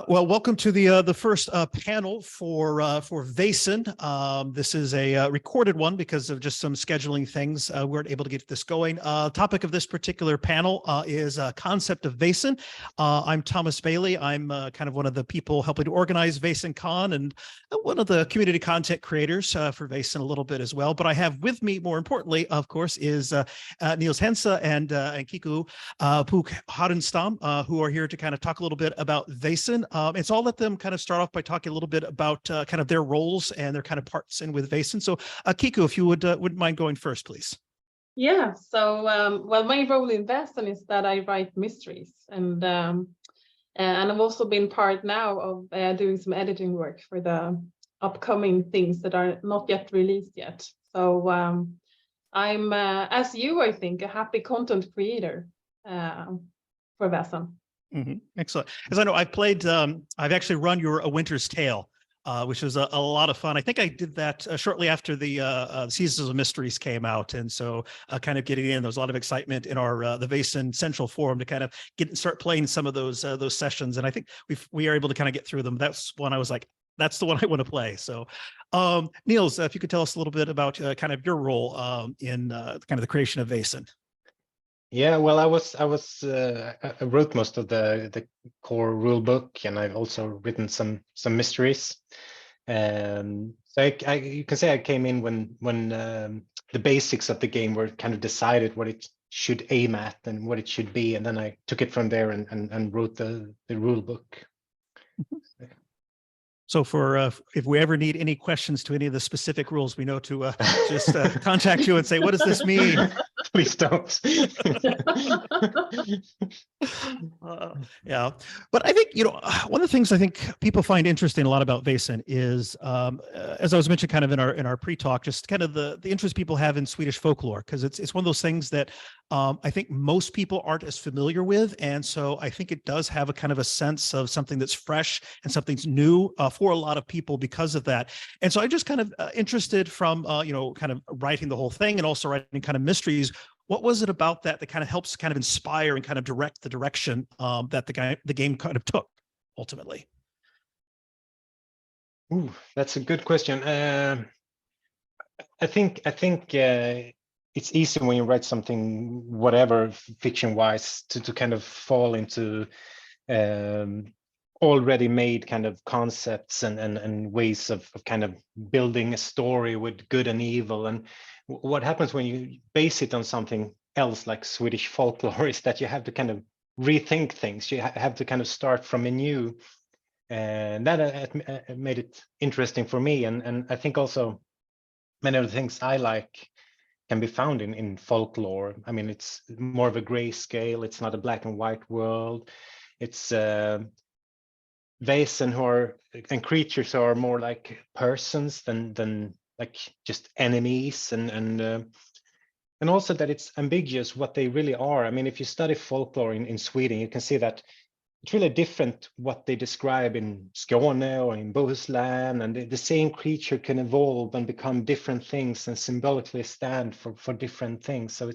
Well, welcome to the first panel for Vaesen. This is a recorded one because of just some scheduling things. We weren't able to get this going. Topic of this particular panel is concept of Vaesen. I'm Thomas Bailey. I'm kind of one of the people helping to organize VaesenCon and one of the community content creators for Vaesen a little bit as well. But I have with me, more importantly, of course, is Nils Hintze and Kiku, Pukk, Härenstam, who are here to kind of talk a little bit about Vaesen. And so I'll let them kind of start off by talking a little bit about kind of their roles and their kind of parts in with Vaesen. So Kiku, if you wouldn't mind going first, please. Yeah, so well, my role in Vaesen is that I write mysteries, and I've also been part now of doing some editing work for the upcoming things that are not yet released yet. So I'm, as you, I think, a happy content creator for Vaesen. Mm-hmm. Excellent. As I know, I've actually run your A Winter's Tale, which was a lot of fun. I think I did that shortly after the Seasons of Mysteries came out. And so kind of getting in, there was a lot of excitement in our the Vaesen Central Forum to kind of start playing some of those sessions. And I think we are able to kind of get through them. That's one I was like, that's the one I want to play. So Nils, if you could tell us a little bit about kind of your role in kind of the creation of Vaesen. Yeah, well, I wrote most of the core rule book, and I've also written some mysteries. So you can say I came in when the basics of the game were kind of decided, what it should aim at and what it should be, and then I took it from there and wrote the rule book. So for if we ever need any questions to any of the specific rules, we know to just contact you and say, what does this mean? Please don't. Yeah, but I think, one of the things I think people find interesting a lot about Vaesen is, as I was mentioning kind of in our pre-talk, just kind of the interest people have in Swedish folklore, because it's one of those things that I think most people aren't as familiar with. And so I think it does have a kind of a sense of something that's fresh and something's new for a lot of people because of that. And so I just kind of interested from, kind of writing the whole thing and also writing kind of mysteries. What was it about that kind of helps kind of inspire and kind of direct the direction that the game kind of took ultimately? Ooh, that's a good question. I think it's easy when you write something, whatever fiction-wise, to kind of fall into already made kind of concepts and ways of kind of building a story with good and evil. And what happens when you base it on something else like Swedish folklore is that you have to kind of rethink things. You have to kind of start from anew, and that made it interesting for me. And I think also many of the things I like can be found in folklore. I mean, it's more of a grayscale. It's not a black and white world. It's Vaesen and creatures who are more like persons than like just enemies, and also that it's ambiguous what they really are. I mean, if you study folklore in Sweden, you can see that it's really different what they describe in Skåne or in Bohuslän, and the same creature can evolve and become different things and symbolically stand for different things. So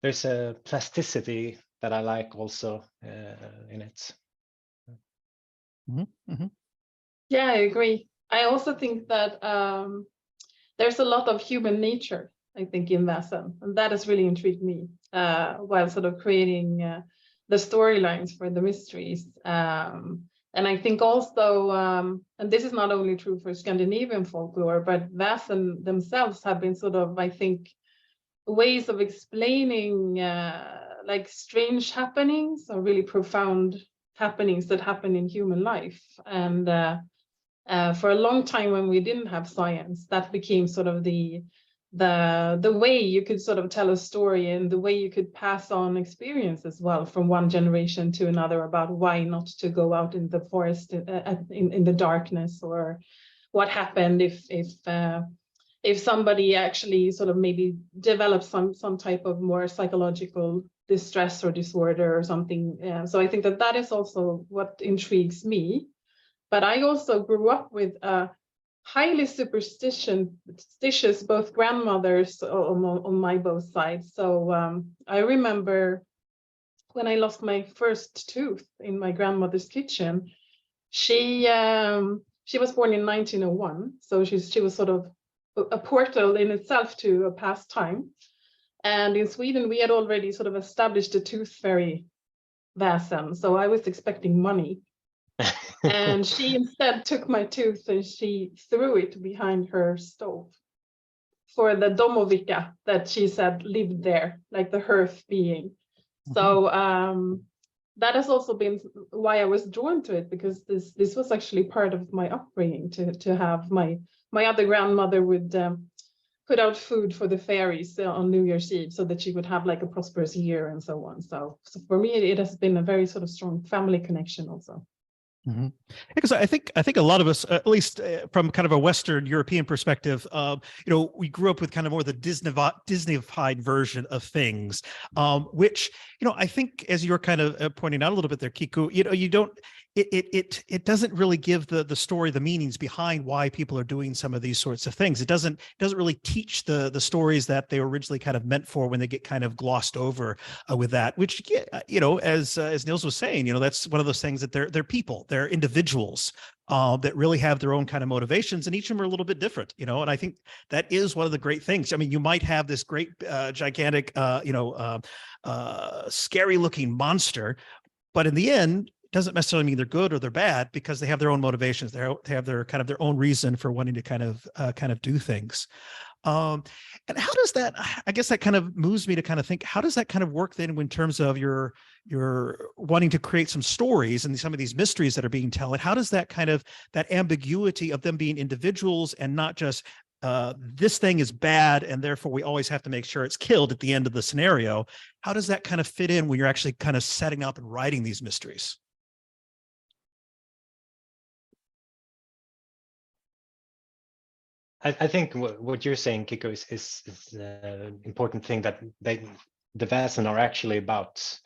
there's a plasticity that I like also in it. Mm-hmm. Mm-hmm. Yeah, I agree. I also think that there's a lot of human nature, I think, in Vaesen, and that has really intrigued me while sort of creating the storylines for the mysteries. And I think also, and this is not only true for Scandinavian folklore, but Vaesen themselves have been sort of, I think, ways of explaining like strange happenings or really profound happenings that happen in human life. And for a long time, when we didn't have science, that became sort of the way you could sort of tell a story and the way you could pass on experience as well from one generation to another about why not to go out in the forest in the darkness, or what happened if somebody actually sort of maybe develops some type of more psychological distress or disorder or something. So I think that is also what intrigues me. But I also grew up with highly superstitious both grandmothers on my both sides. So I remember when I lost my first tooth in my grandmother's kitchen, she was born in 1901, so she was sort of a portal in itself to a past time. And in Sweden, we had already sort of established a tooth fairy Vaesen, so I was expecting money. And she instead took my tooth and she threw it behind her stove for the domovika that she said lived there, like the hearth being. So that has also been why I was drawn to it, because this was actually part of my upbringing to have my other grandmother would put out food for the fairies on New Year's Eve so that she would have like a prosperous year and so on. So for me, it has been a very sort of strong family connection also. Mm-hmm. Because I think a lot of us, at least from kind of a Western European perspective, we grew up with kind of more the Disneyfied version of things, which, I think, as you're kind of pointing out a little bit there, Kiku, you don't. It doesn't really give the story, the meanings behind why people are doing some of these sorts of things. It doesn't really teach the stories that they were originally kind of meant for when they get kind of glossed over with that, which, as Nils was saying, that's one of those things that they're people, they're individuals that really have their own kind of motivations, and each of them are a little bit different, and I think that is one of the great things. I mean, you might have this great, gigantic, scary looking monster, but in the end, doesn't necessarily mean they're good or they're bad, because they have their own motivations. They have their kind of their own reason for wanting to kind of do things. And how does that, I guess that kind of moves me to kind of think, how does that kind of work then in terms of your wanting to create some stories and some of these mysteries that are being told? How does that kind of, that ambiguity of them being individuals and not just this thing is bad and therefore we always have to make sure it's killed at the end of the scenario, how does that kind of fit in when you're actually kind of setting up and writing these mysteries? I think what you're saying, Kiku, is an important thing, that the Vaesen are actually about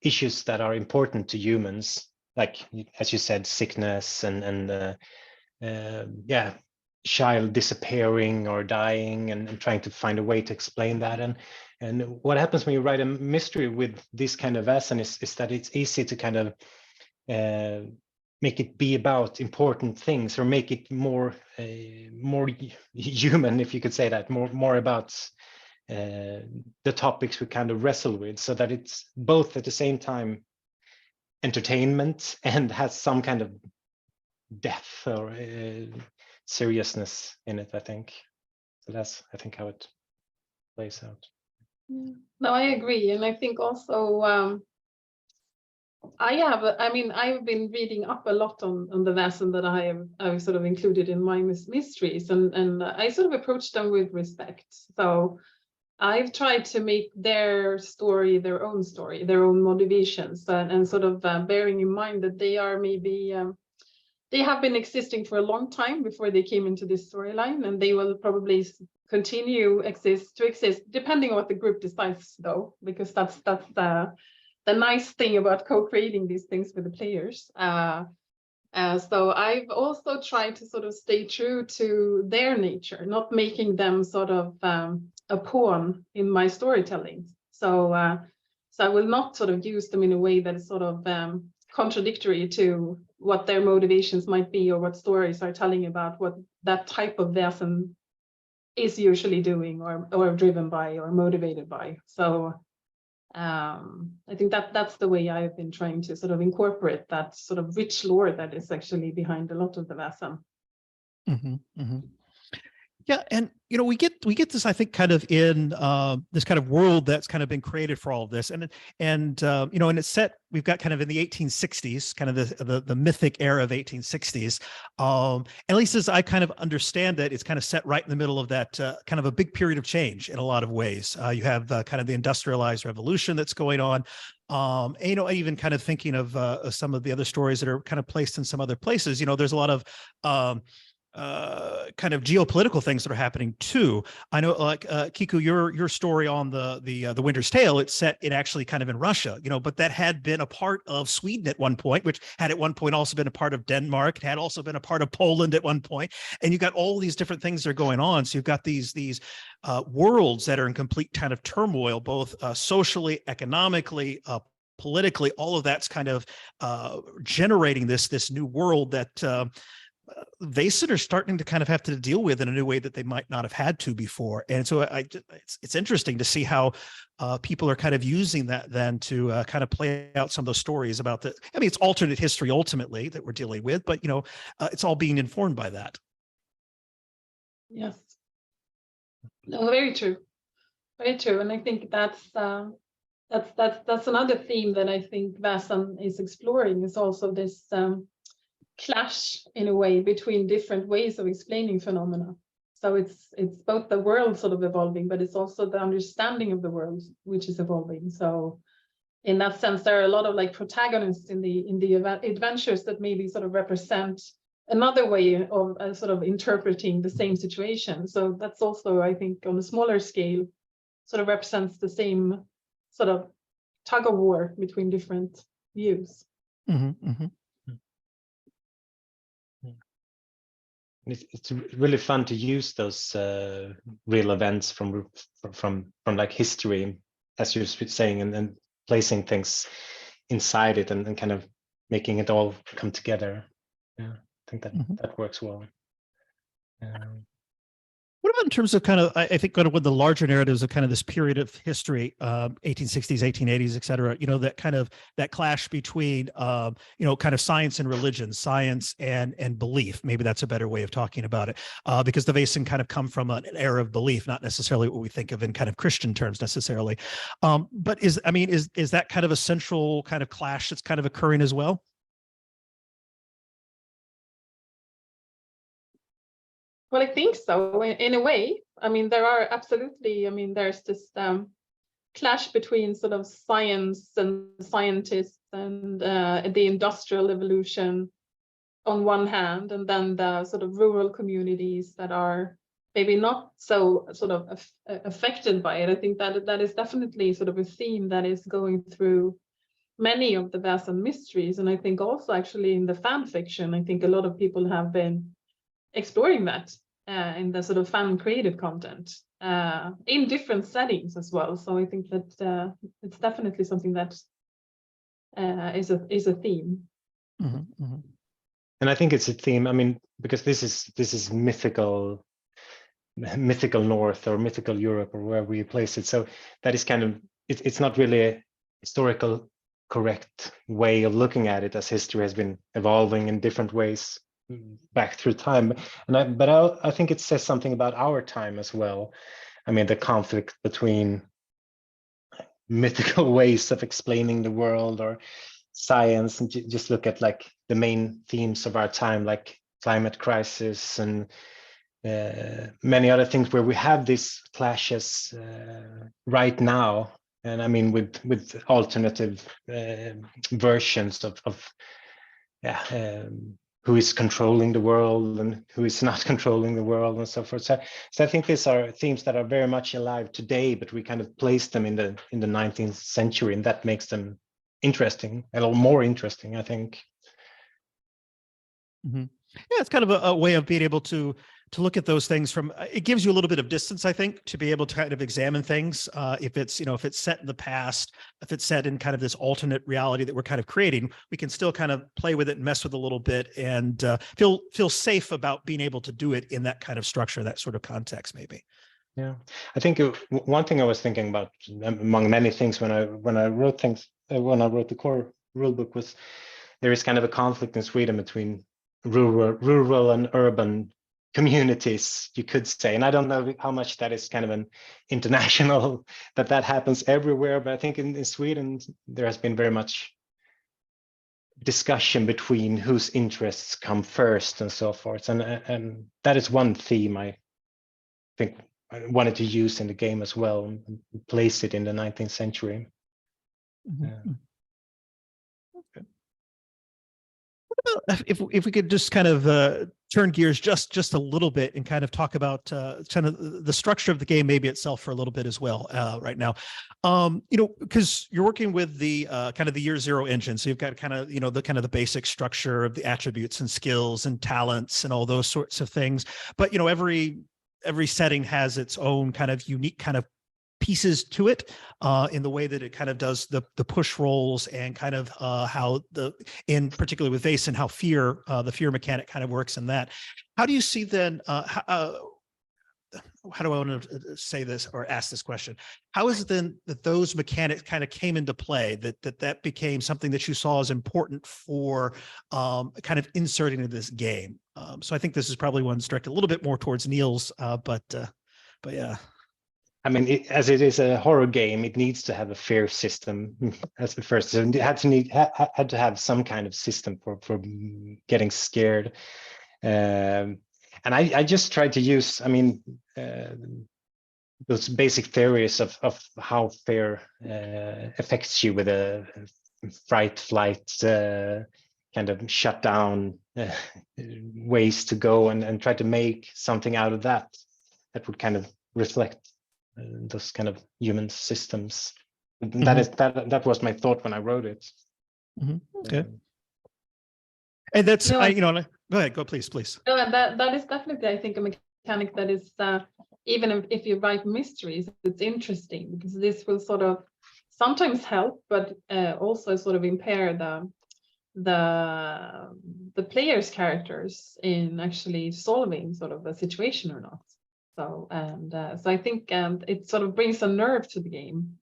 issues that are important to humans, like, as you said, sickness and child disappearing or dying, and trying to find a way to explain that. And what happens when you write a mystery with this kind of Vaesen is that it's easy to kind of make it be about important things, or make it more human, if you could say that, more about the topics we kind of wrestle with, so that it's both at the same time entertainment and has some kind of depth or seriousness in it, I think. So that's, I think, how it plays out. No, I agree. And I think also I've been reading up a lot on the Vaesen that I've sort of included in my mysteries, and I sort of approached them with respect. So I've tried to make their story their own motivations, and sort of bearing in mind that they are maybe they have been existing for a long time before they came into this storyline, and they will probably continue to exist depending on what the group decides, though, because that's the nice thing about co-creating these things with the players. So I've also tried to sort of stay true to their nature, not making them sort of a pawn in my storytelling. So I will not sort of use them in a way that is sort of contradictory to what their motivations might be, or what stories are telling about what that type of Vaesen is usually doing, or driven by, or motivated by. So I think that's the way I've been trying to sort of incorporate that sort of rich lore that is actually behind a lot of the Vaesen. Mm-hmm, mm-hmm. Yeah, and we get this, I think, kind of in this kind of world that's kind of been created for all of this, and it's set. We've got kind of in the 1860s, kind of the mythic era of 1860s. At least as I kind of understand it, it's kind of set right in the middle of that kind of a big period of change in a lot of ways. You have kind of the industrialized revolution that's going on. And, even kind of thinking of some of the other stories that are kind of placed in some other places. There's a lot of kind of geopolitical things that are happening too. I know, like Kiku, your story on the Winter's Tale, it's set in actually kind of in Russia, but that had been a part of Sweden at one point, which had at one point also been a part of Denmark. It had also been a part of Poland at one point, and you got all these different things that are going on. So you've got these worlds that are in complete kind of turmoil, both socially, economically, politically. All of that's kind of generating this new world that Vaesen are starting to kind of have to deal with in a new way that they might not have had to before. And so it's interesting to see how people are kind of using that then to kind of play out some of those stories about it's alternate history ultimately that we're dealing with, but it's all being informed by that. Yes. No, very true. Very true. And I think that's another theme that I think Vaesen is exploring, is also this clash in a way between different ways of explaining phenomena. So it's both the world sort of evolving, but it's also the understanding of the world which is evolving. So in that sense, there are a lot of like protagonists in the adventures that maybe sort of represent another way of sort of interpreting the same situation. So that's also, I think, on a smaller scale, sort of represents the same sort of tug of war between different views. Mm-hmm, mm-hmm. It's really fun to use those real events from like history, as you're saying, and placing things inside it and kind of making it all come together. Yeah, I think that that works well. What about in terms of kind of, I think kind of with the larger narratives of kind of this period of history, 1860s, 1880s, et cetera, that kind of that clash between, kind of science and religion, science and belief. Maybe that's a better way of talking about it, because the Vaesen kind of come from an era of belief, not necessarily what we think of in kind of Christian terms necessarily. But is that kind of a central kind of clash that's kind of occurring as well? Well, I think so, in a way. I mean, there are absolutely, there's this clash between sort of science and scientists and the industrial evolution on one hand, and then the sort of rural communities that are maybe not so sort of affected by it. I think that is definitely sort of a theme that is going through many of the Vaesen mysteries. And I think also actually in the fan fiction, I think a lot of people have been exploring that in the sort of fan created content in different settings as well. So I think that it's definitely something that is a theme. Mm-hmm, mm-hmm. And I think it's a theme. Because this is mythical North or mythical Europe or wherever you place it. So that is kind of it's not really a historical correct way of looking at it, as history has been evolving in different ways back through time. But I think it says something about our time as well. The conflict between mythical ways of explaining the world or science, and just look at like the main themes of our time, like climate crisis and many other things where we have these clashes right now. And with alternative versions of who is controlling the world and who is not controlling the world and so forth. So I think these are themes that are very much alive today, but we kind of place them in the 19th century, and that makes them interesting, a little more interesting, I think. Mm-hmm. Yeah, it's kind of a way of being able to look at those things from, it gives you a little bit of distance, I think, to be able to kind of examine things. If it's set in the past, if it's set in kind of this alternate reality that we're kind of creating, we can still kind of play with it and mess with it a little bit and feel safe about being able to do it in that kind of structure, that sort of context, maybe. Yeah, I think one thing I was thinking about, among many things, when I wrote the core rule book, was there is kind of a conflict in Sweden between rural and urban communities, you could say. And I don't know how much that is kind of an international, that happens everywhere, but I think in Sweden there has been very much discussion between whose interests come first and so forth. And that is one theme I think I wanted to use in the game as well, and place it in the 19th century. Mm-hmm. Okay. If we could just kind of turn gears just a little bit and kind of talk about kind of the structure of the game, maybe itself for a little bit as well right now. Because you're working with the kind of the year zero engine, so you've got kind of the basic structure of the attributes and skills and talents and all those sorts of things. But every setting has its own kind of unique kind of pieces to it in the way that it kind of does the push rolls and kind of how in particular with Vaesen, how the fear mechanic kind of works in that. How do you see then, how do I want to say this or ask this question? How is it then that those mechanics kind of came into play, that became something that you saw as important for kind of inserting into this game? So I think this is probably one that's directed a little bit more towards Nils, but yeah. I mean, as it is a horror game, it needs to have a fear system as the first. So it had to have some kind of system for getting scared. And I just tried to use, I mean, those basic theories of how fear affects you with a fright, flight, kind of shut down ways to go, and try to make something out of that would kind of reflect those kind of human systems. That was my thought when I wrote it. Okay. And that's go ahead, please. No, and that is definitely, I think, a mechanic that is even if you write mysteries, it's interesting because this will sort of sometimes help, but also sort of impair the player's characters in actually solving sort of a situation or not. So I think it sort of brings a nerve to the game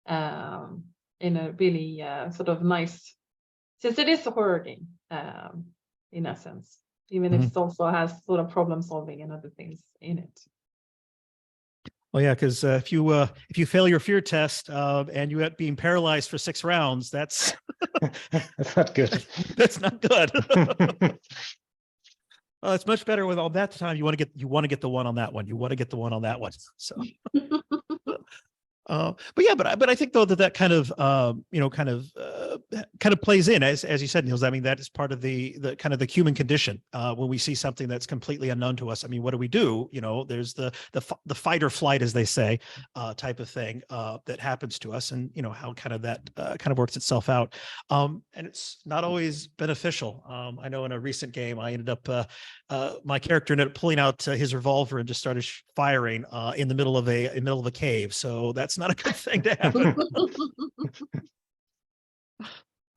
in a really sort of nice, since it is a horror game in essence, even if it also has sort of problem solving and other things in it. Well, yeah, because if you fail your fear test and you end up being paralyzed for 6 rounds, that's that's not good. That's not good. It's much better with all that time. You want to get the one on that one. You want to get the one on that one. So, but I think though that kind of kind of plays in as you said, Nils. I mean, that is part of the kind of the human condition when we see something that's completely unknown to us. I mean, what do? There's the fight or flight, as they say, type of thing that happens to us, and how kind of that kind of works itself out. And it's not always beneficial. I know in a recent game, I ended up my character ended up pulling out his revolver and just started firing in the middle of a cave. So that's not a good thing to happen.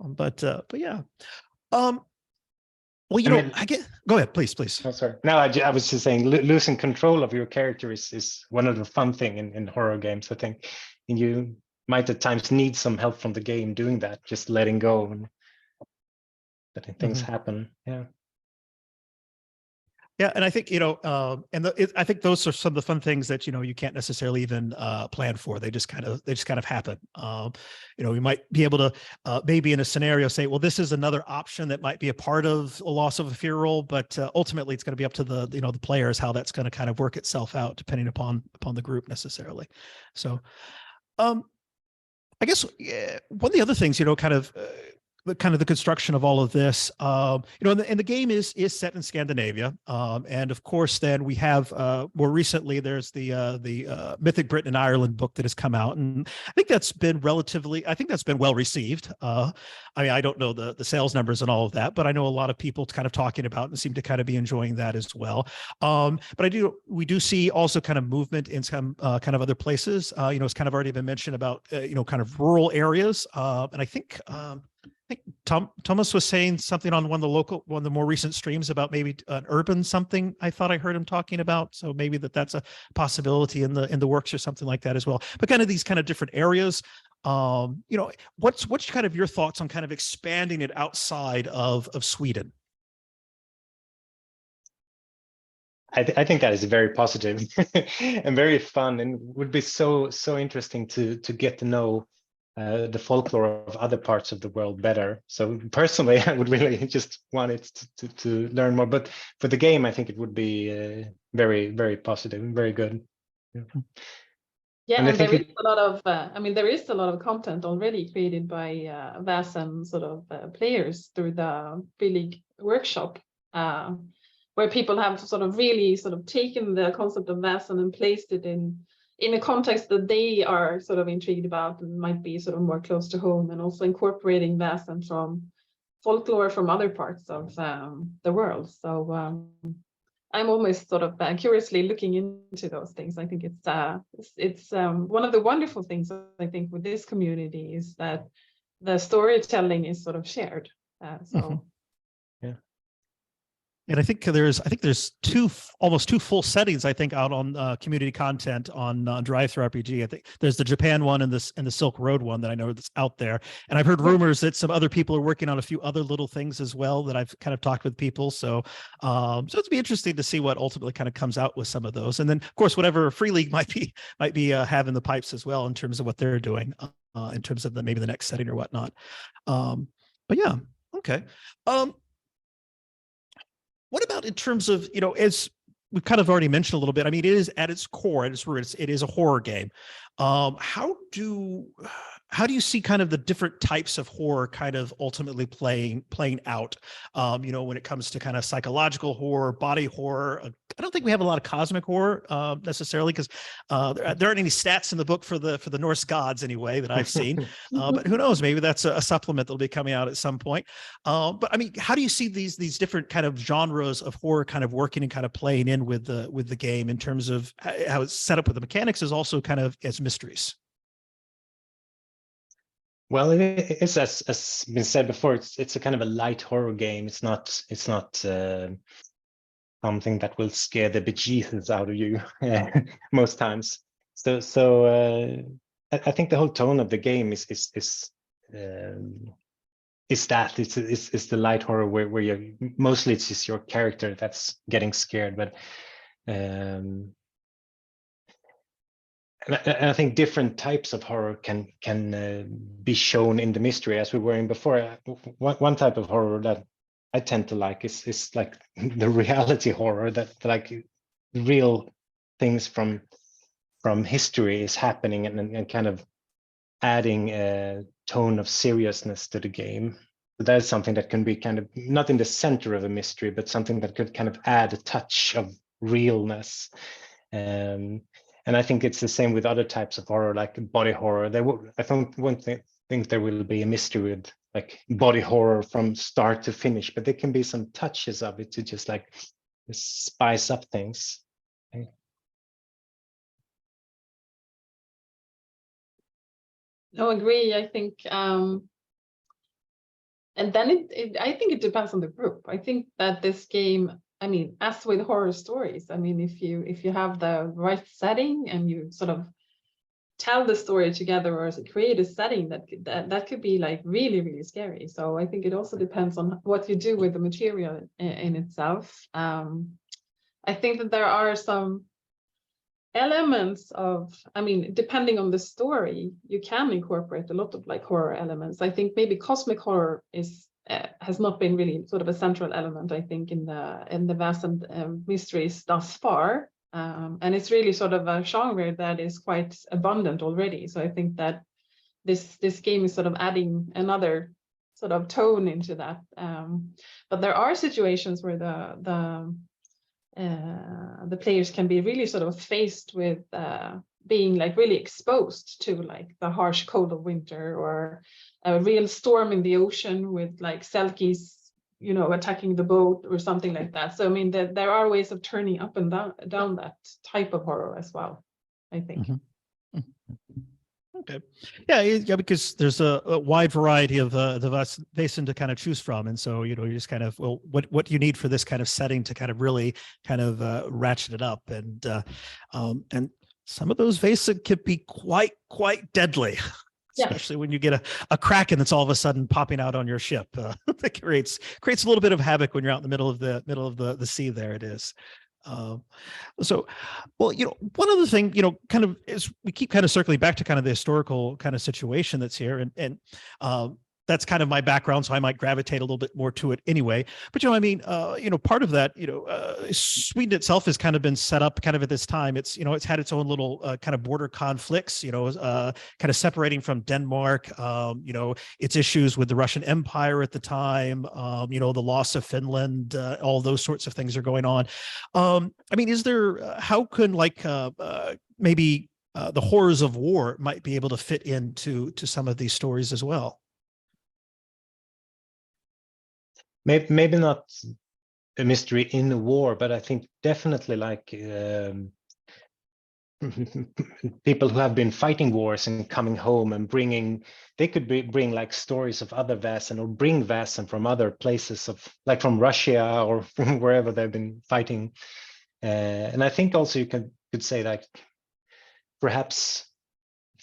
But yeah. Well, I get. Go ahead, please. Oh, sorry. No, I was just saying, losing control of your character is one of the fun thing in horror games, I think. And you might at times need some help from the game doing that, just letting go and letting things happen. Yeah. Yeah, and I think I think those are some of the fun things that you can't necessarily even plan for. They just kind of happen. We might be able to maybe in a scenario say, well, this is another option that might be a part of a loss of a fear roll, but ultimately it's going to be up to the the players how that's going to kind of work itself out depending upon the group necessarily. So, I guess one of the other things the construction of all of this, and the game is set in Scandinavia, and of course, then we have more recently there's the Mythic Britain and Ireland book that has come out, and I think that's been well received. I mean, I don't know the sales numbers and all of that, but I know a lot of people kind of talking about and seem to kind of be enjoying that as well. But we do see also kind of movement in some kind of other places. It's kind of already been mentioned about kind of rural areas, and I think Thomas was saying something on one of the more recent streams about maybe an urban something. I thought I heard him talking about, so maybe that's a possibility in the works or something like that as well. But kind of these kind of different areas. What's kind of your thoughts on kind of expanding it outside of Sweden? I think that is very positive and very fun, and would be so interesting to get to know the folklore of other parts of the world better. So personally, I would really just want it to learn more. But for the game, I think it would be very, very positive and very good. Yeah. Yeah, And I and there think is a lot of, I mean, there is a lot of content already created by Vaesen sort of players through the League workshop, where people have sort of really sort of taken the concept of Vaesen and placed it in a context that they are sort of intrigued about and might be sort of more close to home, and also incorporating Vaesen from folklore from other parts of the world. So I'm almost sort of curiously looking into those things. I think it's one of the wonderful things I think with this community is that the storytelling is sort of shared. So yeah. And I think there's almost two full settings I think out on community content on Drive-Thru RPG. I think there's the Japan one and the Silk Road one that I know that's out there. And I've heard rumors that some other people are working on a few other little things as well that I've kind of talked with people. So it'd be interesting to see what ultimately kind of comes out with some of those. And then of course whatever Free League might be having the pipes as well in terms of what they're doing in terms of maybe the next setting or whatnot. But yeah, okay. What about in terms of, as we've kind of already mentioned a little bit, I mean, it is at its core, at its roots, it is a horror game. How do you see kind of the different types of horror kind of ultimately playing out, when it comes to kind of psychological horror, body horror? I don't think we have a lot of cosmic horror necessarily, because there aren't any stats in the book for the Norse gods anyway that I've seen. But who knows? Maybe that's a supplement that'll be coming out at some point. But I mean, how do you see these different kind of genres of horror kind of working and kind of playing in with the game in terms of how it's set up with the mechanics, is also kind of as mysteries? Well, it's as been said before. It's a kind of a light horror game. It's not something that will scare the bejesus out of you most times. So I think the whole tone of the game is that it's the light horror where you mostly it's just your character that's getting scared, but and I think different types of horror can be shown in the mystery, as we were in before. One type of horror that I tend to like is like the reality horror, that like real things from history is happening and kind of adding a tone of seriousness to the game. So that's something that can be kind of not in the center of a mystery, but something that could kind of add a touch of realness. And I think it's the same with other types of horror, like body horror. I don't think there will be a mystery with like body horror from start to finish, but there can be some touches of it to just like spice up things. no, agree. I think, and then I think it depends on the group. I think that this game, I mean, as with horror stories, I mean, if you have the right setting and you sort of tell the story together, or create a setting that could be like really, really scary. So I think it also depends on what you do with the material in itself. I think that there are some elements of, I mean, depending on the story, you can incorporate a lot of like horror elements. I think maybe cosmic horror has not been really sort of a central element, I think, in the Vaesen mysteries thus far. And it's really sort of a genre that is quite abundant already. So I think that this game is sort of adding another sort of tone into that. But there are situations where the players can be really sort of faced with being like really exposed to like the harsh cold of winter, or a real storm in the ocean with like selkies, attacking the boat or something like that. So I mean, there are ways of turning up and down that type of horror as well, I think. Mm-hmm. Okay. Yeah, because there's a wide variety of the Vaesen to kind of choose from, and so you just kind of, well, what you need for this kind of setting to kind of really kind of ratchet it up, and some of those Vaesen can be quite deadly. Especially when you get a kraken that's all of a sudden popping out on your ship. That creates a little bit of havoc when you're out in the middle of the sea. There it is. So, well, one other thing, kind of is we keep kind of circling back to kind of the historical kind of situation that's here, and that's kind of my background, so I might gravitate a little bit more to it anyway. But I mean, part of that, Sweden itself has kind of been set up kind of at this time. It's it's had its own little kind of border conflicts, kind of separating from Denmark. Its issues with the Russian Empire at the time. The loss of Finland. All those sorts of things are going on. I mean, is there? How can maybe the horrors of war might be able to fit into some of these stories as well? Maybe not a mystery in the war, but I think definitely people who have been fighting wars and coming home and they could bring like stories of other Vaesen, or bring Vaesen from other places, like from Russia or from wherever they've been fighting. And I think also you could say like perhaps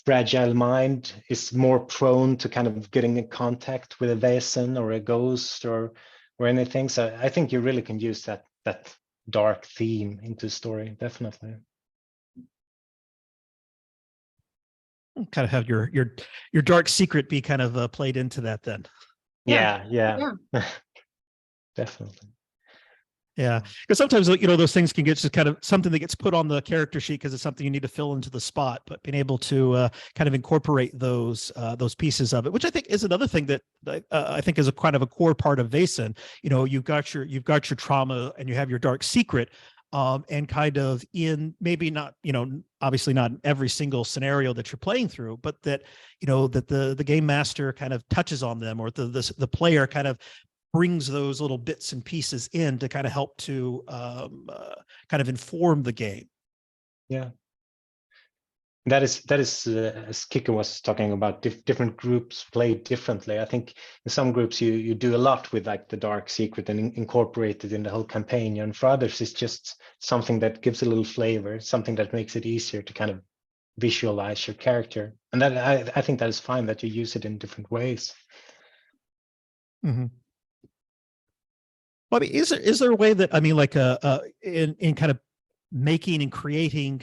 Fragile Mind is more prone to kind of getting in contact with a Vaesen or a ghost or anything. So I think you really can use that dark theme into the story, definitely. Kind of have your dark secret be kind of played into that then. Yeah. Definitely. Yeah, because sometimes those things can get just kind of something that gets put on the character sheet because it's something you need to fill into the spot. But being able to kind of incorporate those pieces of it, which I think is another thing that I think is a kind of a core part of Vaesen. You've got your trauma and you have your dark secret, and kind of in maybe not obviously not in every single scenario that you're playing through, but that that the game master kind of touches on them, or the player kind of brings those little bits and pieces in to kind of help to kind of inform the game. Yeah, that is as Kiku was talking about, different groups play differently. I think in some groups you do a lot with like the dark secret and incorporate it in the whole campaign, and for others it's just something that gives a little flavor, something that makes it easier to kind of visualize your character. And that I think that is fine that you use it in different ways. Mm-hmm. Well, I mean, is there a way that, I mean, like in kind of making and creating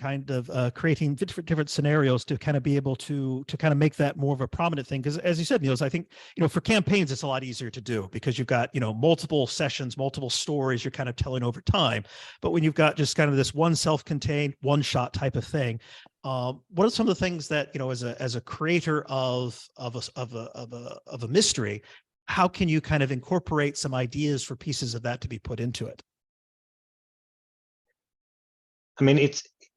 creating different scenarios to kind of be able to kind of make that more of a prominent thing? Because as you said, Nils, I think for campaigns it's a lot easier to do because you've got multiple sessions, multiple stories you're kind of telling over time. But when you've got just kind of this one self-contained one-shot type of thing, what are some of the things that as a creator of a mystery, how can you kind of incorporate some ideas for pieces of that to be put into it? I mean,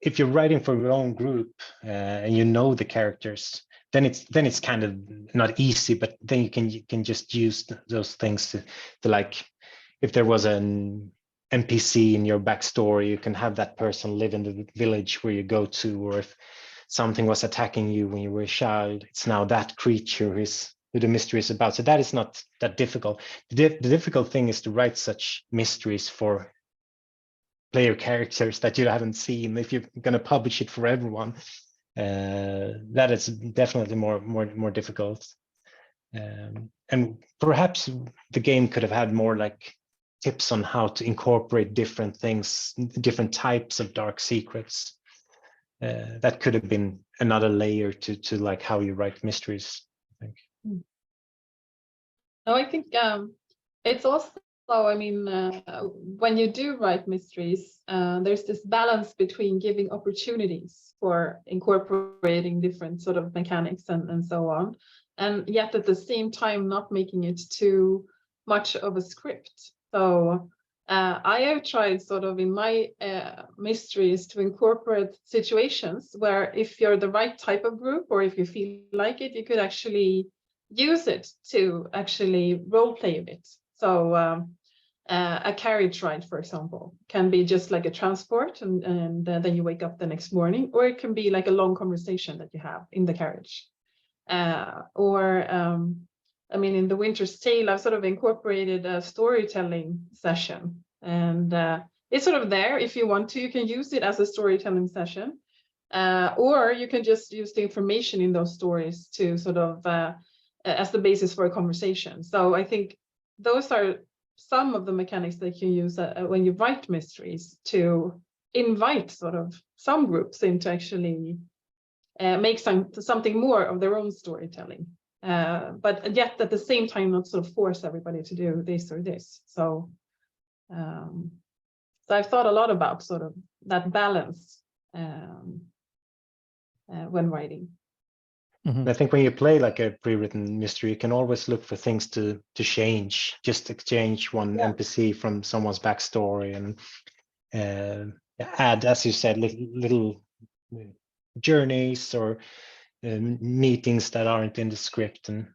if you're writing for your own group and the characters, then it's kind of not easy, but then you can just use those things to like, if there was an NPC in your backstory, you can have that person live in the village where you go to, or if something was attacking you when you were a child, it's now that creature who the mystery is about. So that is not that difficult. The difficult thing is to write such mysteries for player characters that you haven't seen. If you're going to publish it for everyone, that is definitely more difficult. And perhaps the game could have had more like tips on how to incorporate different things, different types of dark secrets. That could have been another layer to like how you write mysteries, I think. No, I think it's also, I mean, when you do write mysteries, there's this balance between giving opportunities for incorporating different sort of mechanics and so on, and yet at the same time not making it too much of a script. So I have tried sort of in my mysteries to incorporate situations where if you're the right type of group, or if you feel like it, you could actually use it to actually role play a bit. So a carriage ride, for example, can be just like a transport, and then you wake up the next morning, or it can be like a long conversation that you have in the carriage. I mean, in The Winter's Tale, I've sort of incorporated a storytelling session, and it's sort of there. If you want to, you can use it as a storytelling session, or you can just use the information in those stories to sort of as the basis for a conversation. So I think those are some of the mechanics that you use when you write mysteries to invite sort of some groups into actually make something more of their own storytelling. but yet at the same time not sort of force everybody to do this or this. So I've thought a lot about sort of that balance when writing. I think when you play like a pre-written mystery, you can always look for things to change, just exchange one NPC from someone's backstory and add, as you said, little journeys or meetings that aren't in the script. And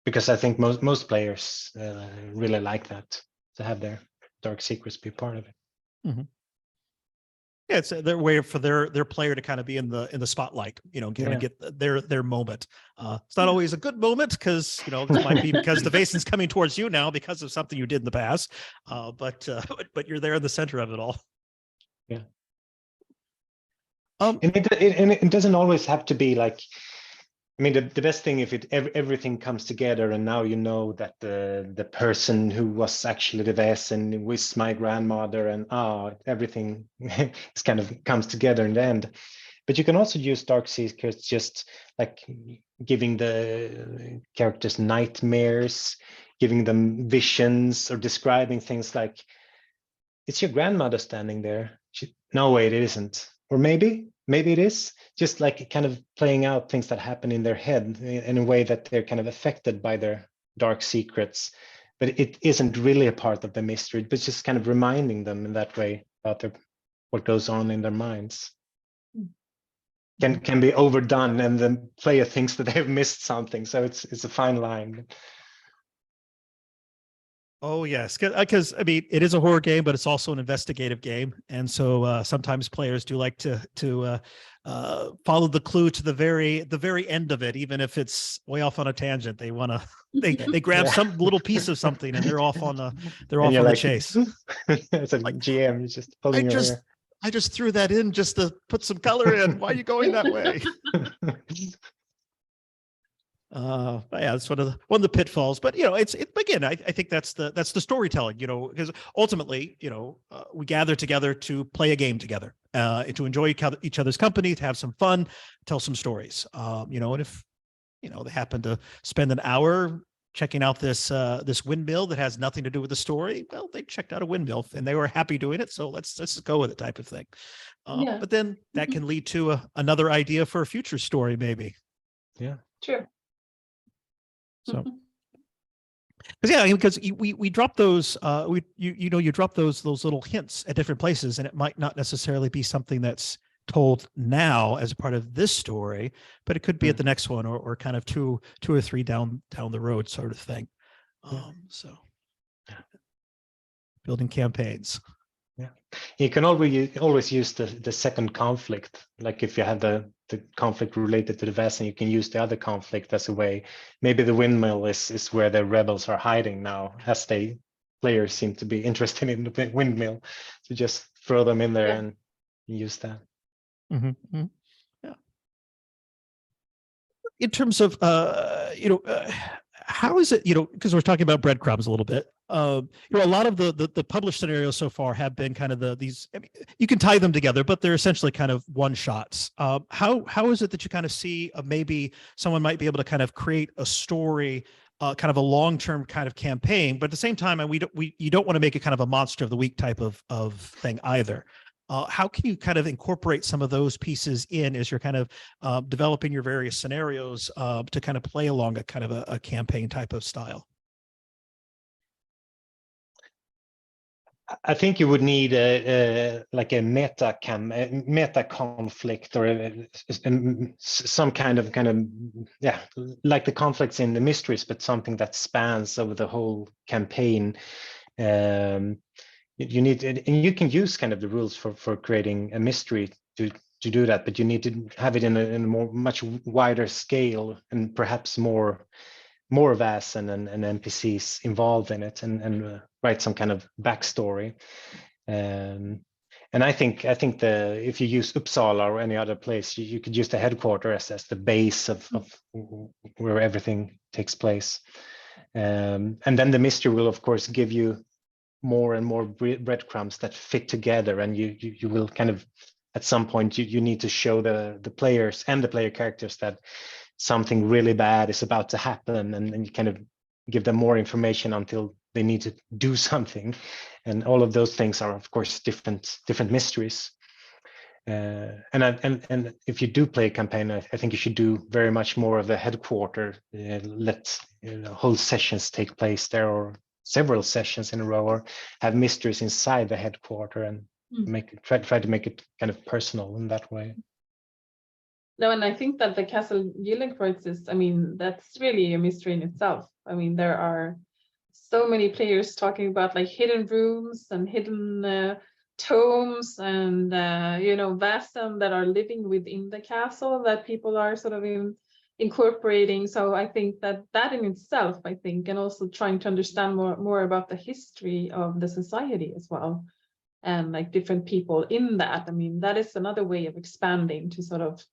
because I think most players really like that, to have their dark secrets be part of it. Mm-hmm. Yeah, it's their way for their player to kind of be in the spotlight, you know, kind of get their moment. It's not always a good moment because, you know, it might be because the Vaesen's coming towards you now because of something you did in the past, but you're there in the center of it all. Yeah. And it doesn't always have to be like, I mean, the best thing if everything comes together and now you know that the person who was actually the Vaesen was my grandmother, and everything is kind of comes together in the end. But you can also use dark secrets just like giving the characters nightmares, giving them visions, or describing things like, it's your grandmother standing there. No, wait, it isn't. Or maybe it is, just like kind of playing out things that happen in their head in a way that they're kind of affected by their dark secrets, but it isn't really a part of the mystery, but just kind of reminding them in that way about what goes on in their minds. Can be overdone, and the player thinks that they've missed something, so it's a fine line. Oh yes, because I mean it is a horror game, but it's also an investigative game, and so sometimes players do like to follow the clue to the very end of it, even if it's way off on a tangent. They want to they grab some little piece of something, and they're off on the chase. As a like, GM, you're just pulling your hair. I just threw that in just to put some color in. Why are you going that way? Yeah, it's one of the pitfalls, but you know, again, I think that's the storytelling, you know, because ultimately, you know, we gather together to play a game together, to enjoy each other's company, to have some fun, tell some stories, you know, and if, you know, they happen to spend an hour checking out this windmill that has nothing to do with the story, well, they checked out a windmill and they were happy doing it, so let's just go with it, type of thing. But then that can lead to another idea for a future story, maybe. Yeah, true. So, because we drop those, you drop those little hints at different places, and it might not necessarily be something that's told now as a part of this story, but it could be at the next one, or kind of two or three down the road, sort of thing. So, building campaigns. Yeah, you can always use the second conflict. Like if you have the conflict related to the Vaesen, you can use the other conflict as a way. Maybe the windmill is where the rebels are hiding now, as players seem to be interested in the windmill. So just throw them in there and use that. Mm-hmm. Yeah. In terms of how is it, you know, because we're talking about breadcrumbs a little bit. You know, a lot of the published scenarios so far have been kind of these. I mean, you can tie them together, but they're essentially kind of one shots. How is it that you kind of see maybe someone might be able to kind of create a story, kind of a long-term kind of campaign, but at the same time, and you don't want to make it kind of a monster of the week type of thing either. How can you kind of incorporate some of those pieces in as you're kind of developing your various scenarios to kind of play along a kind of a campaign type of style? I think you would need like a meta conflict, or some kind of like the conflicts in the mysteries, but something that spans over the whole campaign. You need, and you can use kind of the rules for creating a mystery to do that, but you need to have it in a much wider scale, and perhaps more Vaesen and NPCs involved in it, and write some kind of backstory. And I think if you use Uppsala or any other place, you could use the headquarters as the base of where everything takes place. And then the mystery will of course give you more and more breadcrumbs that fit together, and you will kind of, at some point you need to show the players and the player characters that something really bad is about to happen, and you kind of give them more information until they need to do something. And all of those things are, of course, different mysteries. And if you do play a campaign, I think you should do very much more of the headquarter. Let whole sessions take place there, or several sessions in a row, or have mysteries inside the headquarter, and try to make it kind of personal in that way. No, and I think that the Castle Gyllenkreuz is, I mean, that's really a mystery in itself. I mean, there are so many players talking about like hidden rooms and hidden tomes and Vaesen that are living within the castle that people are sort of incorporating. So I think that in itself, I think, and also trying to understand more about the history of the society as well, and like different people in that. I mean, that is another way of expanding to sort of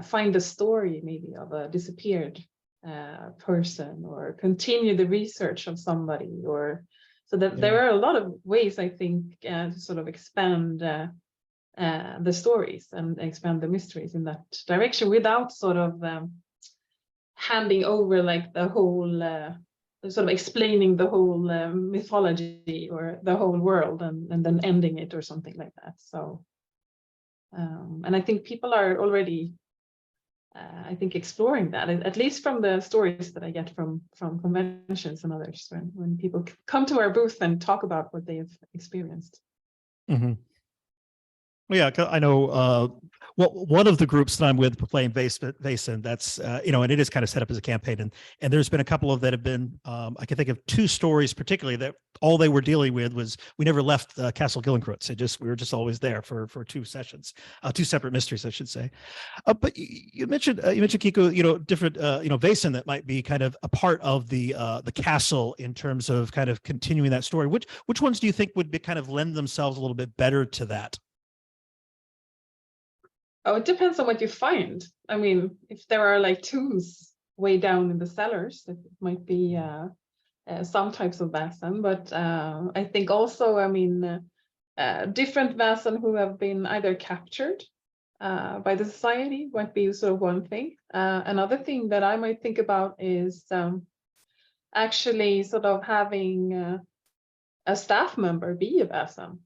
find the story maybe of a disappeared person, or continue the research of somebody, or so that there are a lot of ways, I think, to sort of expand the stories and expand the mysteries in that direction, without sort of handing over like the whole sort of explaining the whole mythology or the whole world and then ending it or something like that. So and I think people are already I think exploring that, at least from the stories that I get from conventions and others, when people come to our booth and talk about what they have experienced. Mm-hmm. Well, yeah, I know one of the groups that I'm with playing Vaesen, that's and it is kind of set up as a campaign, and there's been a couple of that have been I can think of 2 stories particularly that all they were dealing with was we never left Castle Gyllenkreuz. We were just always there for 2 sessions, 2 separate mysteries, I should say. But you mentioned Kiku, different Vaesen that might be kind of a part of the castle in terms of kind of continuing that story. Which ones do you think would be kind of lend themselves a little bit better to that? Oh, it depends on what you find. I mean, if there are like tombs way down in the cellars, it might be some types of Vaesen. But I think also, I mean, different Vaesen who have been either captured by the society might be sort of one thing. Another thing that I might think about is actually sort of having a staff member be a Vaesen.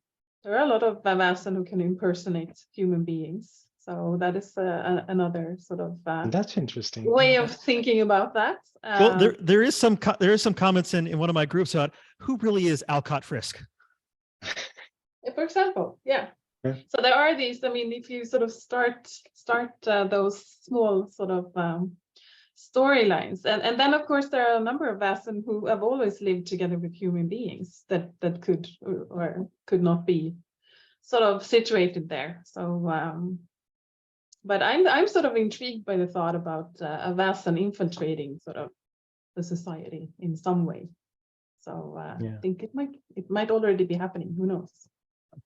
There are a lot of Vaesen who can impersonate human beings. So that is another sort of that's interesting way of thinking about that. Well, there is some comments in one of my groups about who really is Alcott Frisk. For example, yeah. So there are these. I mean, if you sort of start those small sort of storylines, and then of course there are a number of Vaesen who have always lived together with human beings that could or could not be sort of situated there. So. But I'm sort of intrigued by the thought about a Vaesen infiltrating sort of the society in some way. So I think it might already be happening. Who knows?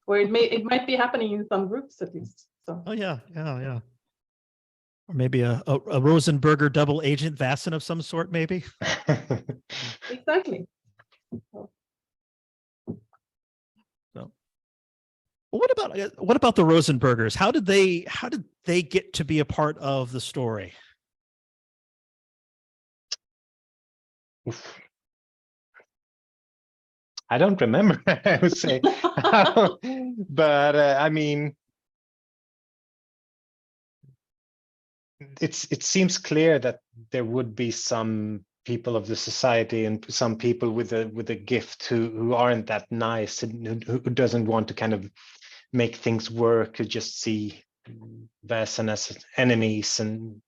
Or it might be happening in some groups at least. So. Oh yeah. Or maybe a Rosenberger double agent Vaesen of some sort, maybe. Exactly. What about the Rosenbergers? How did they get to be a part of the story? Oof. I don't remember, I would say, but I mean, it seems clear that there would be some people of the society and some people with a gift who aren't that nice, and who doesn't want to kind of make things work, who just see Vaesen as enemies, and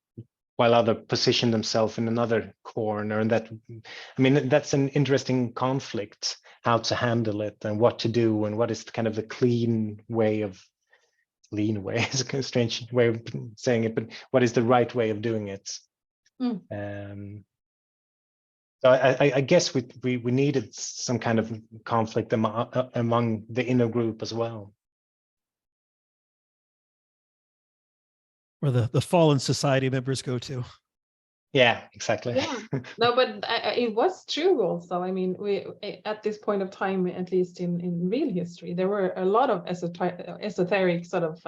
while other position themselves in another corner. And that, I mean, that's an interesting conflict, how to handle it and what to do, and what is kind of the clean way is a kind of strange way of saying it, but what is the right way of doing it? So I guess we needed some kind of conflict among the inner group as well. Where the fallen society members go to. Yeah, exactly. Yeah. No, but it was true also. I mean, we at this point of time, at least in real history, there were a lot of esoteric sort of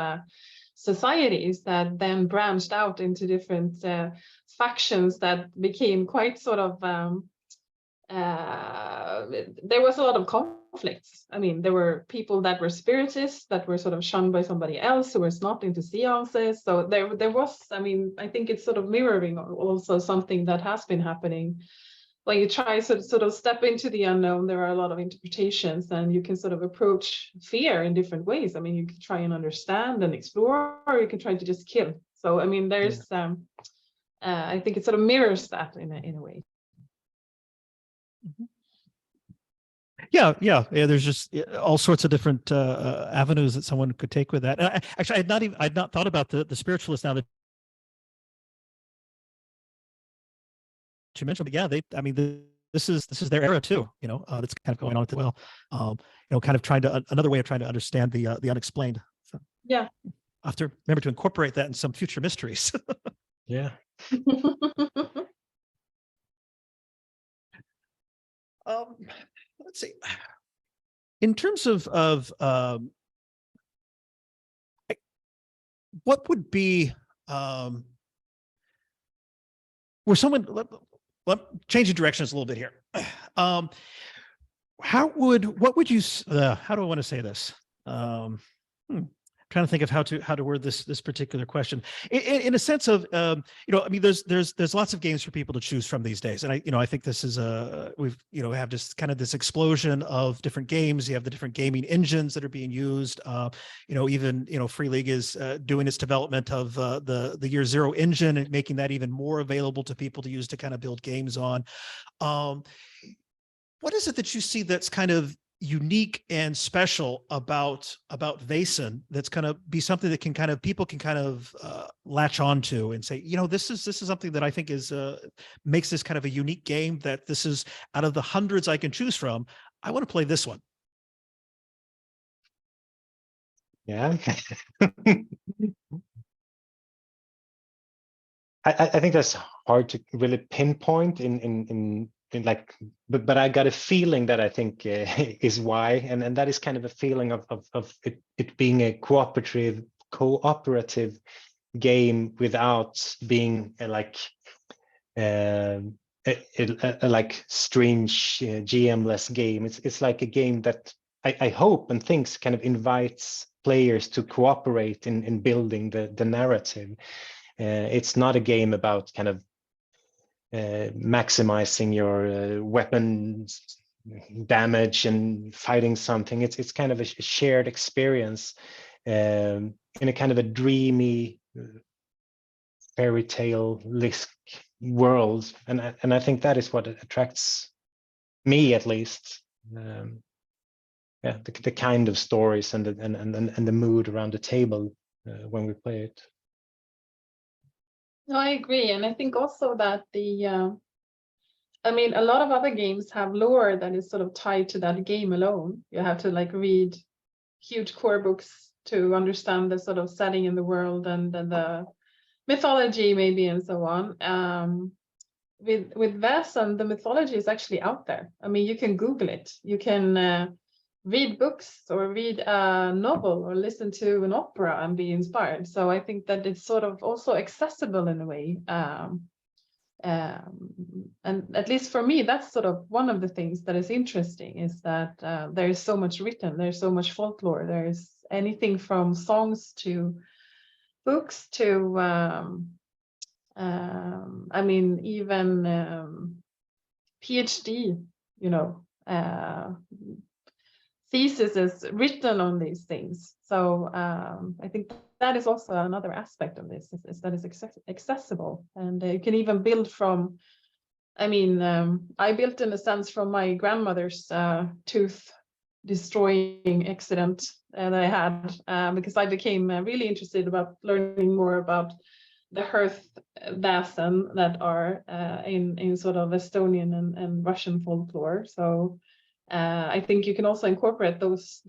societies that then branched out into different factions that became quite sort of there was a lot of conflicts. I mean, there were people that were spiritists that were sort of shunned by somebody else who was not into seances. So there was, I mean, I think it's sort of mirroring also something that has been happening. When you try to sort of step into the unknown, there are a lot of interpretations, and you can sort of approach fear in different ways. I mean, you can try and understand and explore, or you can try to just kill. So, I mean, there's, I think it sort of mirrors that in a way. Yeah. There's just all sorts of different avenues that someone could take with that. And actually, I'd not thought about the spiritualists now that you mentioned. But yeah, I mean, this is their era too. You know, that's kind of going on as well. You know, kind of trying to another way of trying to understand the unexplained. So, yeah, I have to remember to incorporate that in some future mysteries. Yeah. Let's see. In terms of what would be where someone let changing directions a little bit here. What would you how do I want to say this? Trying to think of how to word this particular question in a sense of you know, I mean, there's lots of games for people to choose from these days, and I think this is we've have just kind of this explosion of different games. You have the different gaming engines that are being used. You know, even Free League is doing its development of the Year Zero engine and making that even more available to people to use to kind of build games on. What is it that you see that's kind of unique and special about Vaesen that's going to be something that can kind of people can kind of latch onto and say, this is something that I think is makes this kind of a unique game, that this is out of the hundreds I can choose from, I want to play this one. Yeah. I think that's hard to really pinpoint in like, but I got a feeling that I think is why, and that is kind of a feeling of it being a cooperative game without being like like strange GM-less game. It's like a game that I hope and thinks kind of invites players to cooperate in building the narrative. It's not a game about kind of maximizing your weapons damage and fighting something. It's kind of a shared experience in a kind of a dreamy fairy tale-esque world, and I think that is what attracts me, at least. Yeah, the kind of stories and the mood around the table when we play it. No, I agree, and I think also that I mean, a lot of other games have lore that is sort of tied to that game alone. You have to like read huge core books to understand the sort of setting in the world and the mythology maybe and so on. With Vaesen, the mythology is actually out there. I mean, you can Google it. You can read books or read a novel or listen to an opera and be inspired. So I think that it's sort of also accessible in a way. And at least for me, that's sort of one of the things that is interesting, is that there is so much written, there's so much folklore, there's anything from songs to books to I mean, even PhD, thesis is written on these things. So I think that is also another aspect of this, is that it's accessible, and you can even build from, I mean, I built in a sense from my grandmother's tooth destroying accident that I had, because I became really interested about learning more about the hearth Vaesen that are in sort of Estonian and Russian folklore. So I think you can also incorporate those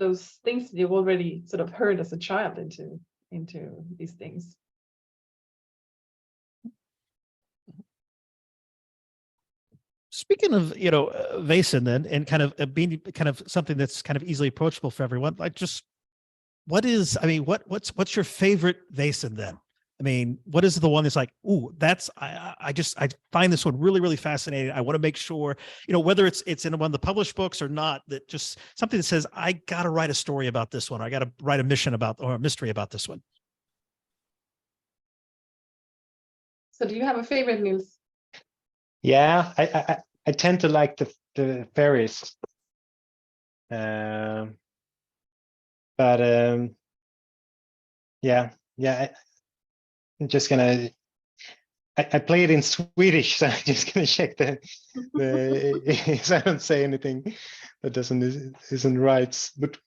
things that you've already sort of heard as a child into these things. Speaking of, Vaesen then, and kind of being kind of something that's kind of easily approachable for everyone, like just what is, I mean, what's your favorite Vaesen then? I mean, what is the one that's like, ooh, that's, I find this one really, really fascinating. I want to make sure, whether it's in one of the published books or not, that just something that says, I got to write a story about this one. Or I got to write a mission about, or a mystery about this one. So do you have a favorite, Nils? Yeah, I tend to like the fairies. But yeah, I'm just gonna. I play it in Swedish, so I'm just gonna check the so I don't say anything that isn't right. But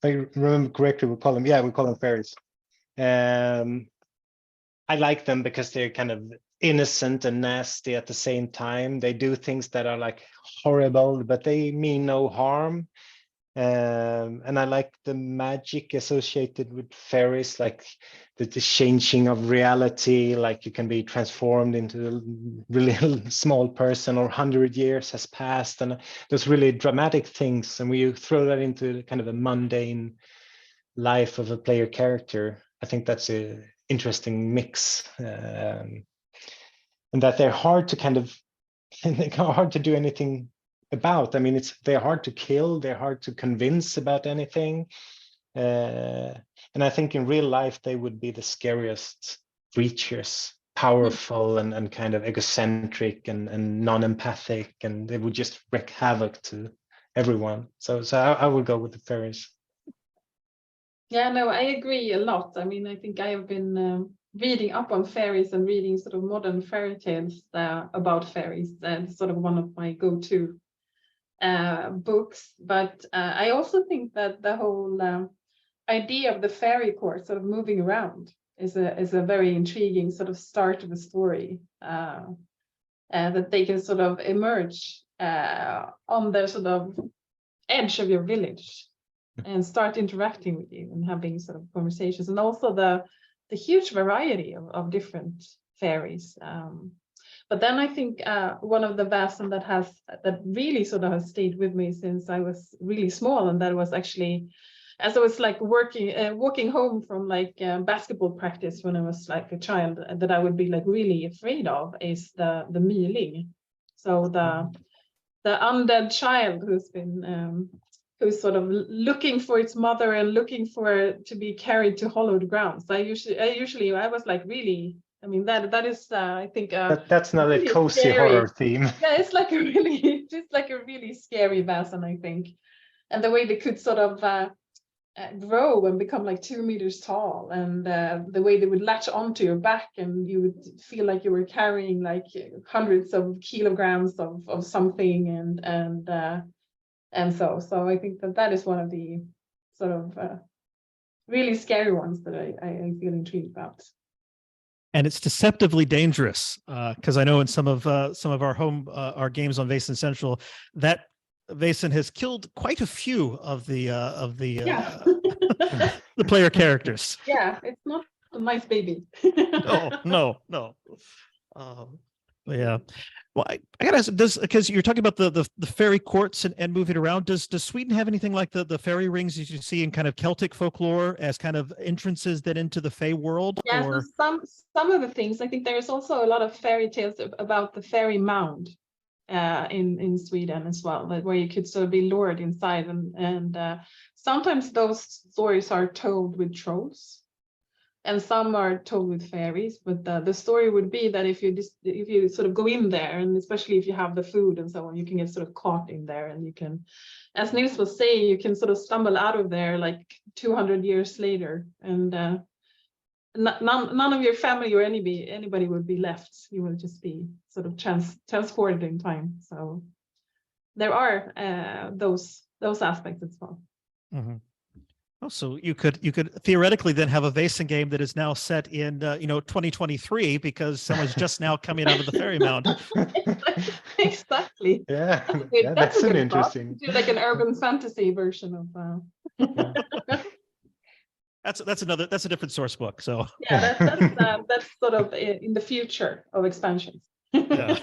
if I remember correctly, we call them fairies. I like them because they're kind of innocent and nasty at the same time. They do things that are like horrible, but they mean no harm. And I like the magic associated with fairies, like the changing of reality, like you can be transformed into a really small person, or 100 years has passed, and those really dramatic things. And when you throw that into kind of a mundane life of a player character, I think that's a interesting mix, and that they're hard to hard to do anything about. I mean, they're hard to kill, they're hard to convince about anything, and I think in real life they would be the scariest creatures, powerful and kind of egocentric and non-empathic, and they would just wreak havoc to everyone. So I would go with the fairies. Yeah, no, I agree a lot. I mean, I think I have been reading up on fairies and reading sort of modern fairy tales about fairies. That's sort of one of my go-to books. But I also think that the whole idea of the fairy court sort of moving around is a very intriguing sort of start of a story, that they can sort of emerge on the sort of edge of your village and start interacting with you and having sort of conversations, and also the huge variety of different fairies. But then I think one of the Vaesen that really sort of has stayed with me since I was really small, and that was actually as I was like walking home from like basketball practice when I was like a child, that I would be like really afraid of, is the myling. So the undead child who's sort of looking for its mother and looking for to be carried to hallowed grounds. I was like really, I mean, that is I think that's not really a cozy scary horror theme. Yeah, it's like a really scary Vaesen, I think, and the way they could sort of grow and become like 2 meters tall, and the way they would latch onto your back, and you would feel like you were carrying like hundreds of kilograms of something, and so I think that is one of the sort of really scary ones that I feel intrigued about. And it's deceptively dangerous, because I know in some of our games on Vaesen Central, that Vaesen has killed quite a few of the the player characters. Yeah, it's not a nice baby. No. Yeah. Well, I gotta ask, because you're talking about the fairy courts and moving around. Does Sweden have anything like the fairy rings that you see in kind of Celtic folklore as kind of entrances that into the Fae world? Yeah, or... so some of the things, I think there's also a lot of fairy tales about the fairy mound in Sweden as well, where you could sort of be lured inside, and sometimes those stories are told with trolls, and some are told with fairies. But the story would be that if you sort of go in there, and especially if you have the food and so on, you can get sort of caught in there, and you can, as Nils was saying, you can sort of stumble out of there like 200 years later, and none of your family or anybody would be left. You will just be sort of transported in time. So there are those aspects as well. Mm-hmm. Oh, so you could theoretically then have a Vaesen game that is now set in 2023, because someone's just now coming out of the fairy mound. Exactly. Yeah, That's an interesting. Do like an urban fantasy version of. Yeah. That's a different source book. So yeah, that's sort of in the future of expansions. Yeah.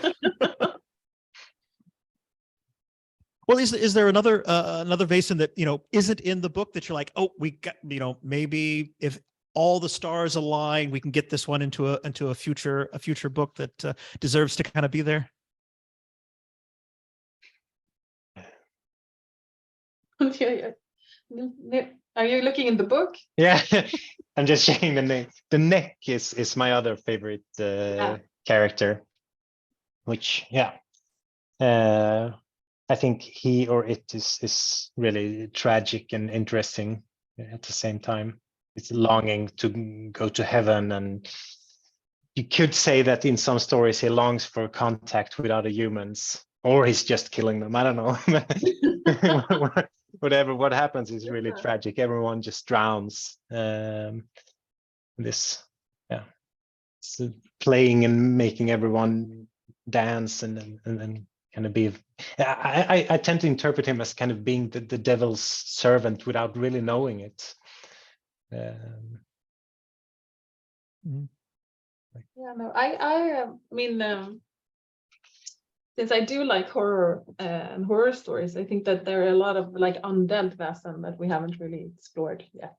Well, is there another another Vaesen that isn't in the book that you're like, oh, we got maybe if all the stars align, we can get this one into a future book that deserves to kind of be there? Are you looking in the book? Yeah, I'm just checking the name. The neck is my other favorite character, which I think he or it is really tragic and interesting at the same time. It's longing to go to heaven, and you could say that in some stories he longs for contact with other humans, or he's just killing them. I don't know. Whatever, what happens is really tragic. Everyone just drowns. This, it's playing and making everyone dance and kind of be. I tend to interpret him as kind of being the devil's servant without really knowing it. Yeah, no, I mean, since I do like horror and horror stories, I think that there are a lot of like undead Vaesen that we haven't really explored yet.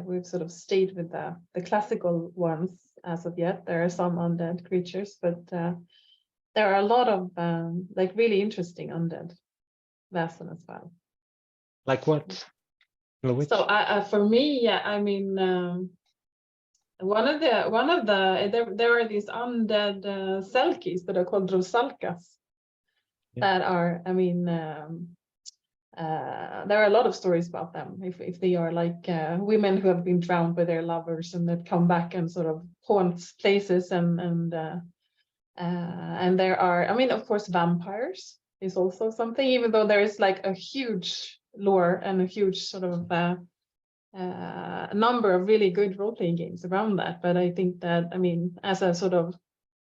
We've sort of stayed with the classical ones as of yet. There are some undead creatures, but there are a lot of like really interesting undead Vaesen as well. Like what? So for me, yeah, I mean, one of the there are these undead selkies that are called rosalkas that are, I mean, there are a lot of stories about them. If they are like women who have been drowned by their lovers and that come back and sort of haunt places, and there are, I mean, of course, vampires is also something, even though there is like a huge lore and a huge sort of number of really good role-playing games around that. But I think that, I mean, as a sort of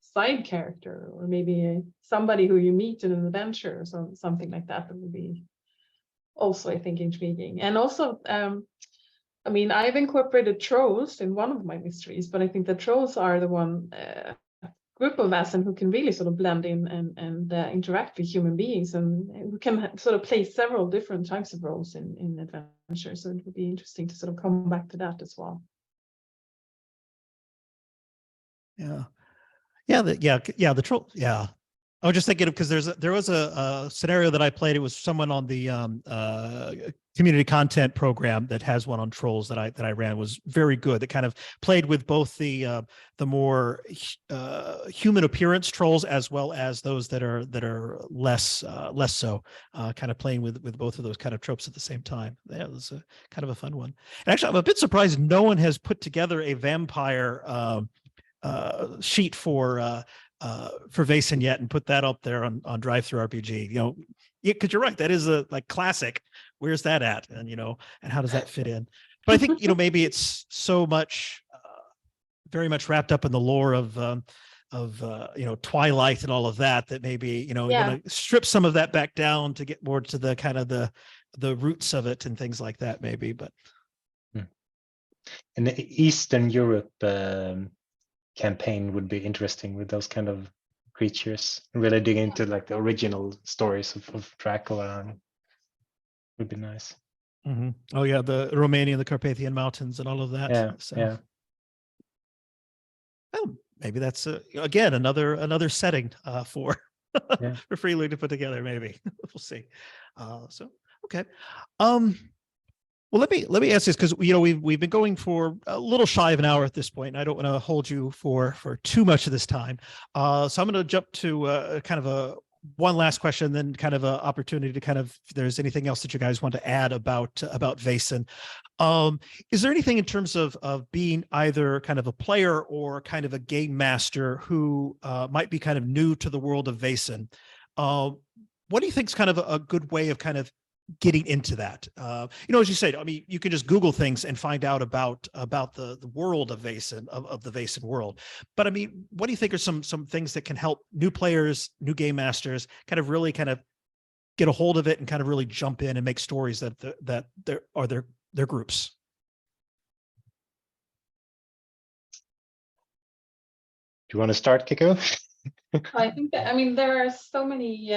side character, or maybe somebody who you meet in an adventure or something like that, that would be also, I think, intriguing. And also, I mean, I've incorporated trolls in one of my mysteries, but I think the trolls are the one group of Vaesen who can really sort of blend in and interact with human beings, and who can sort of play several different types of roles in adventure. So it would be interesting to sort of come back to that as well. The troll. Yeah, I was just thinking because there was a scenario that I played. It was someone on the community content program that has one on trolls that I ran. It was very good. That kind of played with both the more human appearance trolls as well as those that are less so. Kind of playing with both of those kind of tropes at the same time. Yeah, it was kind of a fun one. And actually, I'm a bit surprised no one has put together a vampire sheet for Vaesen yet and put that up there on DriveThruRPG. Because you're right, that is a like classic. Where's that at? And and how does that fit in? But I think maybe it's so much, very much wrapped up in the lore of Twilight and all of that maybe you're gonna strip some of that back down to get more to the kind of the roots of it and things like that maybe. But in the Eastern Europe campaign would be interesting with those kind of creatures, really dig into like the original stories of Dracula. Would be nice. Mm-hmm. Oh yeah, the Romania, the Carpathian Mountains, and all of that. Yeah. Well, maybe that's again another setting for for Freeling to put together. Maybe we'll see. So okay. Well, let me ask this, because we've been going for a little shy of an hour at this point, and I don't want to hold you for too much of this time. So I'm going to jump to kind of one last question, then kind of an opportunity to kind of, if there's anything else that you guys want to add about Vaesen. Is there anything in terms of being either kind of a player or kind of a game master who might be kind of new to the world of Vaesen? What do you think is kind of a good way of kind of getting into that? As you said, I mean, you can just Google things and find out about the world of Vaesen, of the Vaesen world. But I mean, what do you think are some things that can help new players, new game masters kind of really kind of get a hold of it and kind of really jump in and make stories that are their groups? Do you want to start, Kiku? I think that, I mean, there are so many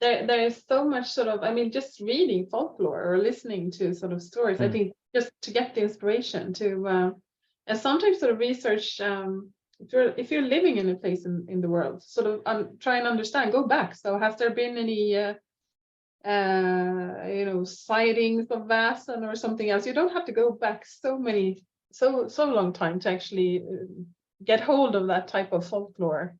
there is so much sort of, I mean, just reading folklore or listening to sort of stories, I think just to get the inspiration to, and sometimes sort of research, if you're living in a place in the world, sort of try and understand, go back. So has there been any, sightings of Vaesen or something else? You don't have to go back so long time to actually get hold of that type of folklore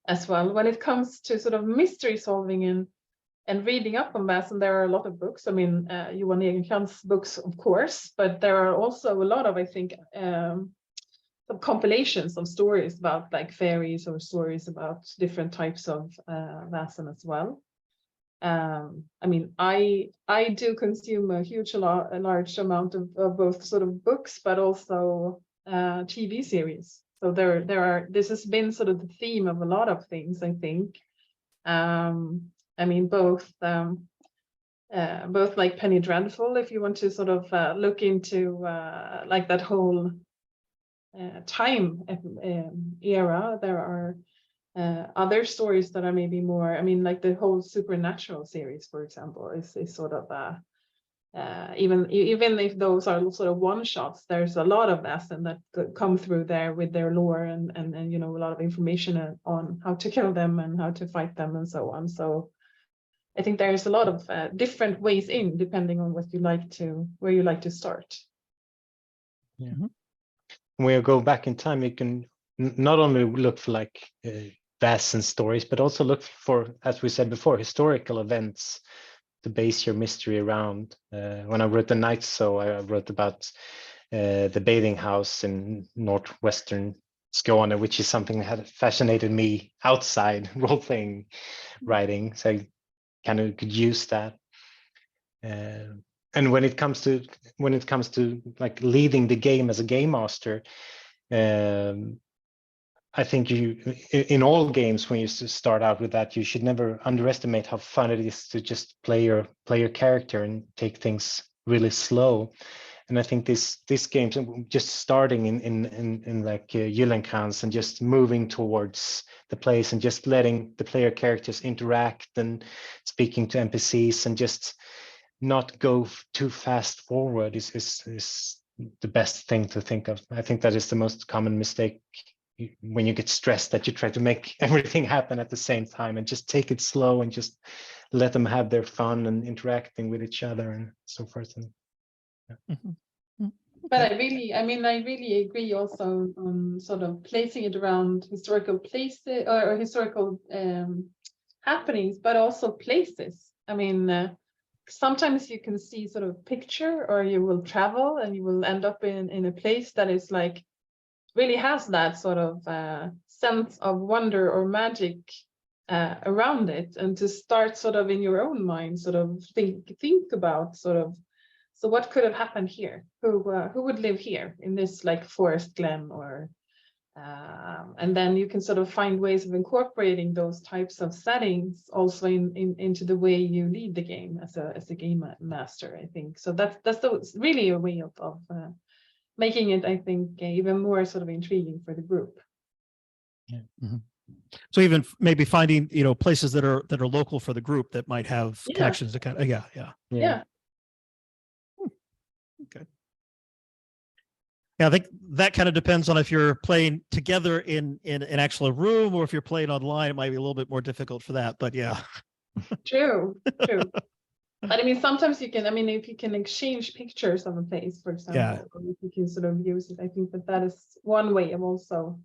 as well. When it comes to sort of mystery solving and reading up on Vaesen, there are a lot of books. I mean, Johan Egenkrantz books, of course, but there are also a lot of, I think, some compilations of stories about like fairies or stories about different types of Vaesen as well. I mean, I do consume a large amount of both sort of books, but also TV series. So this has been sort of the theme of a lot of things, I think. I mean, both like Penny Dreadful, if you want to sort of look into like that whole time era, there are other stories that are maybe more, I mean, like the whole Supernatural series, for example, is sort of even if those are sort of one shots, there's a lot of Vaesen that come through there with their lore and a lot of information on how to kill them and how to fight them and so on. So I think there's a lot of different ways in, depending on where you like to start. Yeah. When you go back in time, you can not only look for like Vaesen stories, but also look for, as we said before, historical events to base your mystery around. When I wrote the Night Zoo, I wrote about the bathing house in northwestern Skåne, which is something that had fascinated me outside role-playing writing. So I kind of could use that. And when it comes to like leading the game as a game master, I think in all games, when you start out with that, you should never underestimate how fun it is to just play your character and take things really slow. And I think this game's just starting in like Gyllenkrans and just moving towards the place and just letting the player characters interact and speaking to NPCs and just not go too fast forward is the best thing to think of. I think that is the most common mistake when you get stressed, that you try to make everything happen at the same time, and just take it slow and just let them have their fun and interacting with each other and so forth. And yeah. But I really agree also on sort of placing it around historical places or historical happenings, but also places. I mean, sometimes you can see sort of picture, or you will travel and you will end up in a place that is like really has that sort of sense of wonder or magic around it, and to start sort of in your own mind sort of think about sort of, so what could have happened here, who would live here in this like forest glen, or and then you can sort of find ways of incorporating those types of settings also into the way you lead the game as a game master, I think. So that's really a way of making it, I think, even more sort of intriguing for the group. Yeah. Mm-hmm. So even maybe finding, places that are local for the group that might have connections to kind of, yeah. Okay. Yeah, I think that kind of depends on if you're playing together in an actual room, or if you're playing online, it might be a little bit more difficult for that. But yeah. True. But I mean, sometimes you can, I mean, if you can exchange pictures of a place, for example, or if you can sort of use it, I think that is one way of also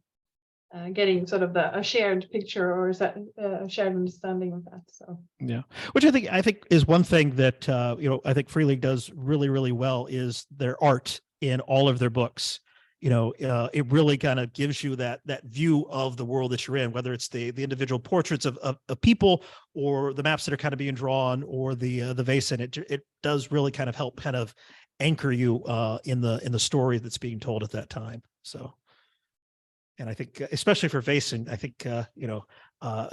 getting sort of a shared picture or a shared understanding of that. So yeah, which I think is one thing that I think Free League does really, really well, is their art in all of their books. It really kind of gives you that view of the world that you're in, whether it's the individual portraits of people, or the maps that are kind of being drawn, or the Vaesen. It does really kind of help kind of anchor you in the story that's being told at that time. So, and I think especially for Vaesen, I think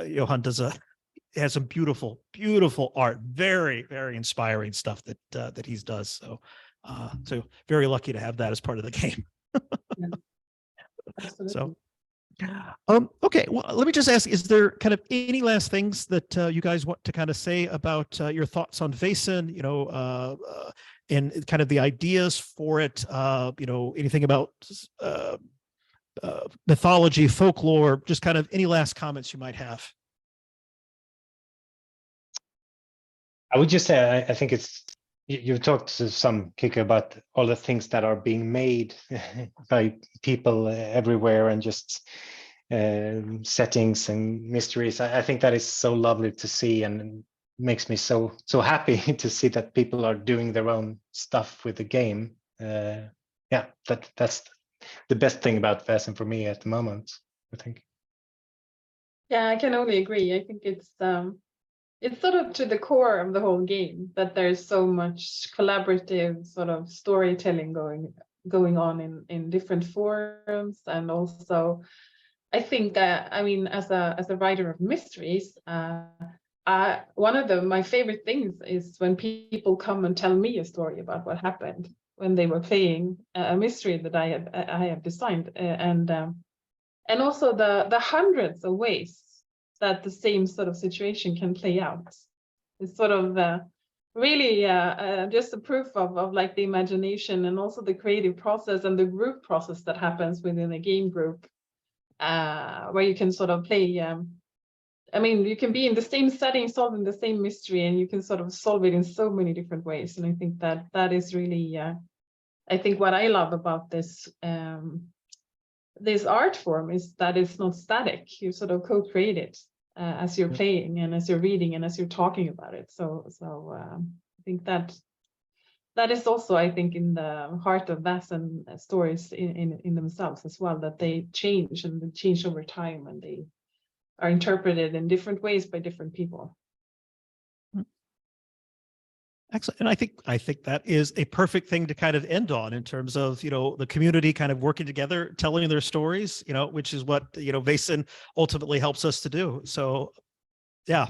Johan has some beautiful art, very, very inspiring stuff that he does. So so very lucky to have that as part of the game. yeah, absolutely. So Okay, well, let me just ask, is there kind of any last things that you guys want to kind of say about your thoughts on Vaesen, and kind of the ideas for it, anything about mythology, folklore, just kind of any last comments you might have? I would just say I think it's you've talked to some Kiku about all the things that are being made by people everywhere, and just settings and mysteries. I think that is so lovely to see, and makes me so happy to see that people are doing their own stuff with the game. Yeah, that's the best thing about Vaesen for me at the moment, I think. Yeah, I can only agree. I think it's sort of to the core of the whole game that there's so much collaborative sort of storytelling going on in different forums. And also I think that, I mean, as a writer of mysteries, one of my favorite things is when people come and tell me a story about what happened when they were playing a mystery that I have designed, and also the hundreds of ways that the same sort of situation can play out. It's sort of really just a proof of like the imagination, and also the creative process and the group process that happens within a game group, where you can sort of play. I mean, you can be in the same setting, solving the same mystery, and you can sort of solve it in so many different ways. And I think that is really, I think what I love about this this art form is that it's not static. You sort of co-create it as you're playing, and as you're reading, and as you're talking about it. So I think that is also, I think, in the heart of Vaesen stories in themselves as well, that they change, and they change over time, and they are interpreted in different ways by different people. Excellent. And I think that is a perfect thing to kind of end on, in terms of, the community kind of working together, telling their stories, which is what, Vaesen ultimately helps us to do. So yeah.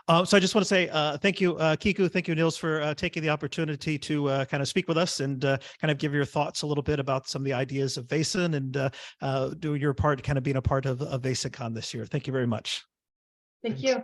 So I just want to say thank you, Kiku. Thank you, Nils, for taking the opportunity to kind of speak with us, and kind of give your thoughts a little bit about some of the ideas of Vaesen, and doing your part, kind of being a part of VaesenCon this year. Thank you very much. Thank you.